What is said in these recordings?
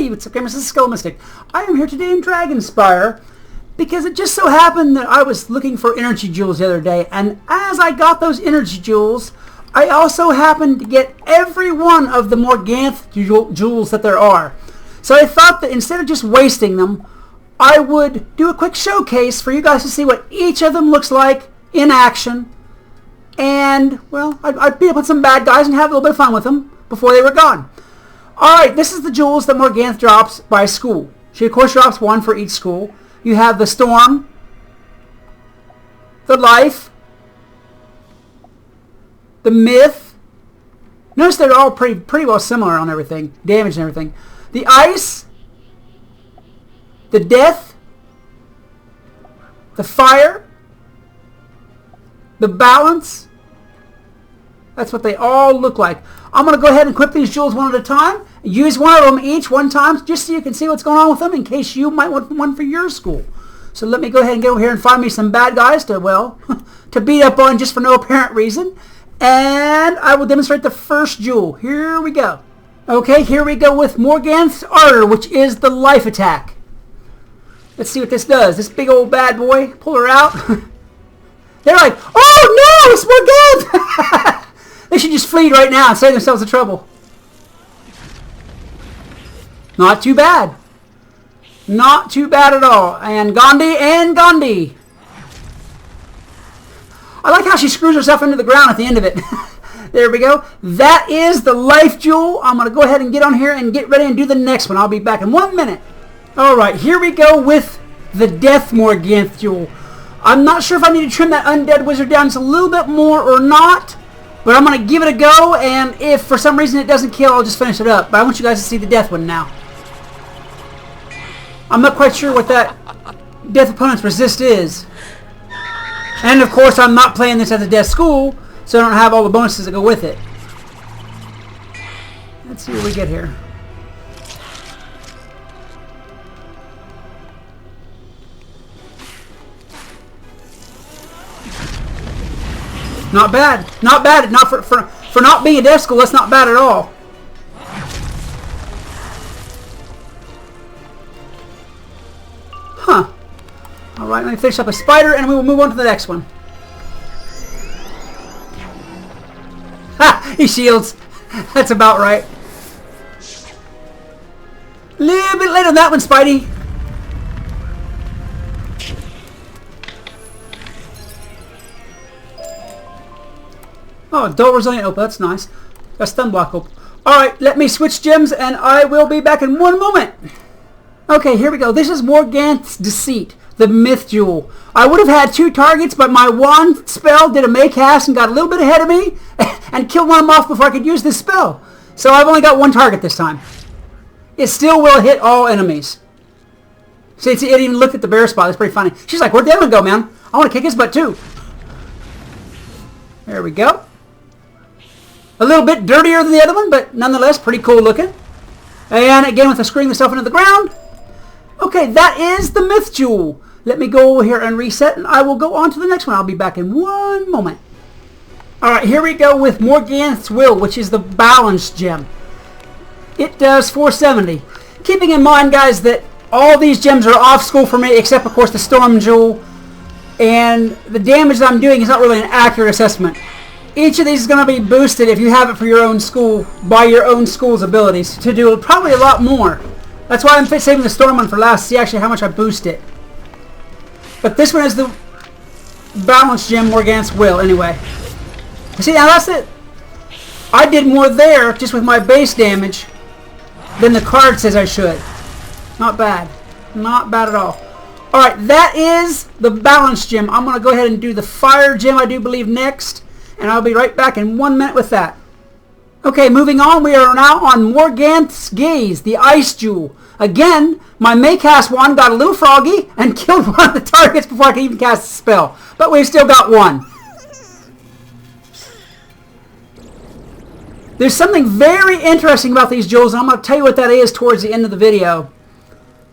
Hey, what's up, gamers? This is Skull Mystic. I am here today in Dragonspyre because it just so happened that I was looking for energy jewels the other day, and as I got those energy jewels, I also happened to get every one of the Morganthe jewels that there are. So I thought that instead of just wasting them, I would do a quick showcase for you guys to see what each of them looks like in action. And, well, I'd beat up on some bad guys and have a little bit of fun with them before they were gone. Alright, this is the jewels that Morganthe drops by school. She, of course, drops one for each school. You have the Storm, the Life, the Myth. Notice they're all pretty well similar on everything. Damage and everything. The Ice, the Death, the Fire, the Balance. That's what they all look like. I'm going to go ahead and equip these jewels one at a time. Use one of them each one time just so you can see what's going on with them in case you might want one for your school. So let me go ahead and go over here and find me some bad guys to, well, to beat up on just for no apparent reason. And I will demonstrate the first jewel. Here we go. Okay, here we go with Morganthe's Ardor, which is the life attack. Let's see what this does. This big old bad boy, pull her out. They're like, oh no, it's Morganthe! They should just flee right now and save themselves the trouble. Not too bad. Not too bad at all. And Gandhi. I like how she screws herself into the ground at the end of it. There we go. That is the life jewel. I'm going to go ahead and get on here and get ready and do the next one. I'll be back in 1 minute. Alright, here we go with the Death Morganthe jewel. I'm not sure if I need to trim that undead wizard down just a little bit more or not. But I'm going to give it a go, and if for some reason it doesn't kill, I'll just finish it up. But I want you guys to see the death one now. I'm not quite sure what that death opponent's resist is. And of course, I'm not playing this at the death school, so I don't have all the bonuses that go with it. Let's see what we get here. Not bad. Not bad. Not for not being a death school, that's not bad at all. Huh. Alright, let me finish up a spider and we will move on to the next one. Ha! He shields. That's about right. A little bit late on that one, Spidey. Oh, dull resilient opal, that's nice. A stun block opal. Alright, let me switch gems and I will be back in 1 moment. Okay, here we go. This is Morganthe's Deceit, the Myth Jewel. I would have had 2 targets, but my wand spell did a May cast and got a little bit ahead of me and killed one of them off before I could use this spell. So I've only got 1 target this time. It still will hit all enemies. See, it even looked at the bear spot. That's pretty funny. She's like, where'd the other one go, man? I want to kick his butt too. There we go. A little bit dirtier than the other one, but nonetheless pretty cool looking. And again with the screwing myself into the ground. Okay, that is the Myth Jewel. Let me go over here and reset, and I will go on to the next one. I'll be back in 1 moment. Alright, here we go with Morganthe's Will, which is the Balance Gem. It does 470. Keeping in mind, guys, that all these gems are off school for me, except, of course, the Storm Jewel. And the damage that I'm doing is not really an accurate assessment. Each of these is going to be boosted if you have it for your own school, by your own school's abilities, to do probably a lot more. That's why I'm saving the Storm one for last, to see actually how much I boost it. But this one is the Balance Gem Morganthe's Will, anyway. See, now that's it. I did more there, just with my base damage, than the card says I should. Not bad. Not bad at all. Alright, that is the Balance Gem. I'm going to go ahead and do the Fire Gem, I do believe, next. And I'll be right back in 1 minute with that. Okay, moving on, we are now on Morganthe's Gaze, the Ice Jewel. Again, my May cast wand got a little froggy and killed one of the targets before I could even cast the spell. But we've still got one. There's something very interesting about these jewels, and I'm going to tell you what that is towards the end of the video,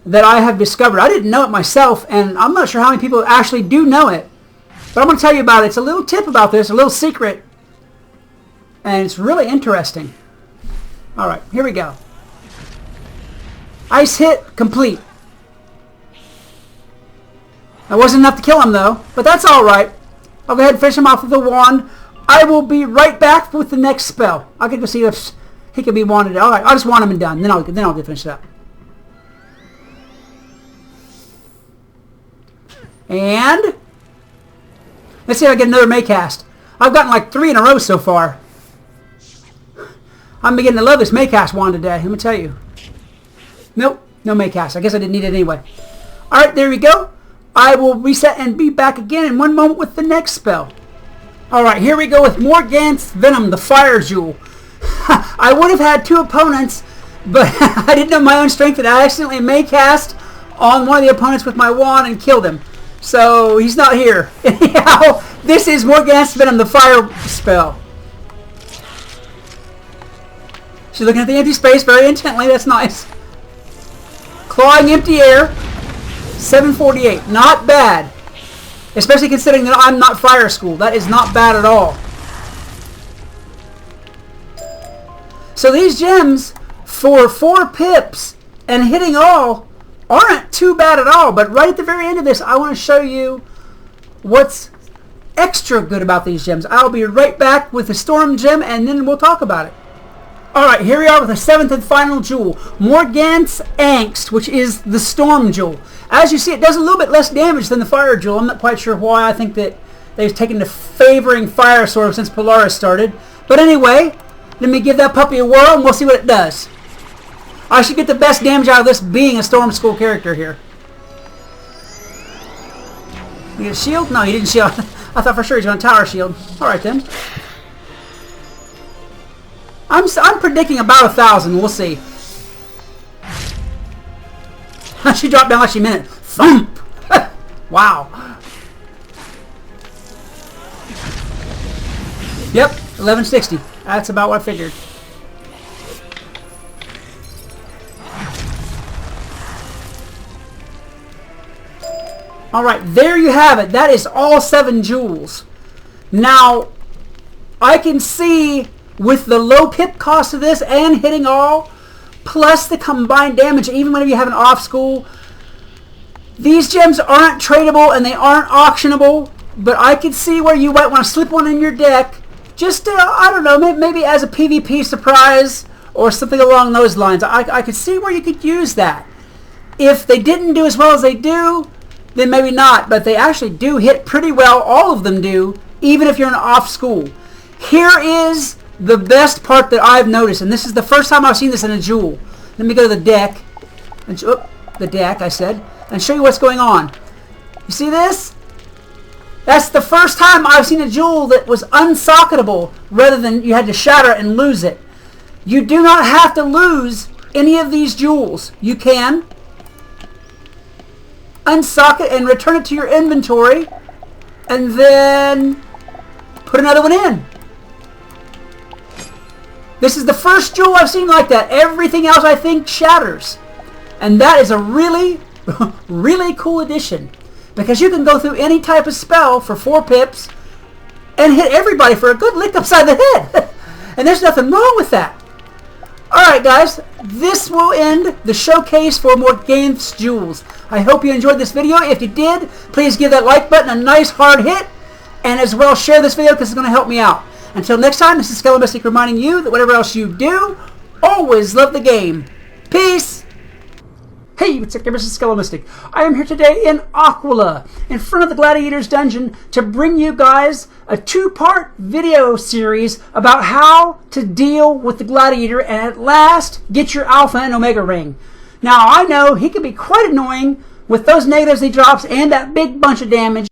that I have discovered. I didn't know it myself, and I'm not sure how many people actually do know it. But I'm going to tell you about it. It's a little tip about this, a little secret. And it's really interesting. Alright, here we go. Ice hit complete. That wasn't enough to kill him though, but that's alright. I'll go ahead and finish him off with the wand. I will be right back with the next spell. I'll get to see if he can be wanded. Alright, I'll just wand him and done. Then I'll get finished up. And let's see if I get another Maycast. I've gotten like 3 in a row so far. I'm beginning to love this Maycast wand today, let me tell you. Nope, no Maycast. I guess I didn't need it anyway. Alright, there we go. I will reset and be back again in one moment with the next spell. Alright, here we go with Morganthe's Venom, the Fire Jewel. I would have had 2 opponents, but I didn't know my own strength, and I accidentally Maycast on one of the opponents with my wand and killed him. So, he's not here. Anyhow, this is Morganthe's Venom, the Fire spell. She's looking at the empty space very intently. That's nice. Clawing empty air. 748. Not bad. Especially considering that I'm not Fire School. That is not bad at all. So these gems, for 4 pips and hitting all, aren't too bad at all. But right at the very end of this, I want to show you what's extra good about these gems. I'll be right back with the Storm Gem, and then we'll talk about it. Alright, here we are with the 7th and final jewel, Morganthe's Angst, which is the Storm Jewel. As you see, it does a little bit less damage than the Fire Jewel. I'm not quite sure why. I think that they've taken to favoring Fire sort of since Polaris started. But anyway, let me give that puppy a whirl and we'll see what it does. I should get the best damage out of this being a Storm School character here. You get a shield? No, he didn't shield. I thought for sure he was going to tower shield. Alright then. I'm predicting about 1,000. We'll see. She dropped down like she meant it. Thump! Wow. Yep, 1160. That's about what I figured. Alright, there you have it. That is all 7 jewels. Now, I can see with the low pip cost of this and hitting all, plus the combined damage, even whenever you have an off school, these gems aren't tradable and they aren't auctionable, but I could see where you might want to slip one in your deck, just to, I don't know, maybe as a PvP surprise or something along those lines. I could see where you could use that. If they didn't do as well as they do, then maybe not, but they actually do hit pretty well. All of them do, even if you're in off school. Here is the best part that I've noticed, and this is the first time I've seen this in a jewel. Let me go to the deck, and the deck, I said, and show you what's going on. You see this? That's the first time I've seen a jewel that was unsocketable, rather than you had to shatter it and lose it. You do not have to lose any of these jewels. You can unsocket and return it to your inventory, and then put another one in. This is the first jewel I've seen like that. Everything else I think shatters. And that is a really, really cool addition. Because you can go through any type of spell for 4 pips and hit everybody for a good lick upside the head. And there's nothing wrong with that. Alright guys, this will end the showcase for Morganthe's Jewels. I hope you enjoyed this video. If you did, please give that like button a nice hard hit. And as well, share this video because it's going to help me out. Until next time, this is Skelomystic reminding you that whatever else you do, always love the game. Peace! Hey, it's Skelomystic. I am here today in Aquila, in front of the Gladiator's Dungeon, to bring you guys a 2-part video series about how to deal with the Gladiator and at last get your Alpha and Omega ring. Now, I know he can be quite annoying with those negatives he drops and that big bunch of damage.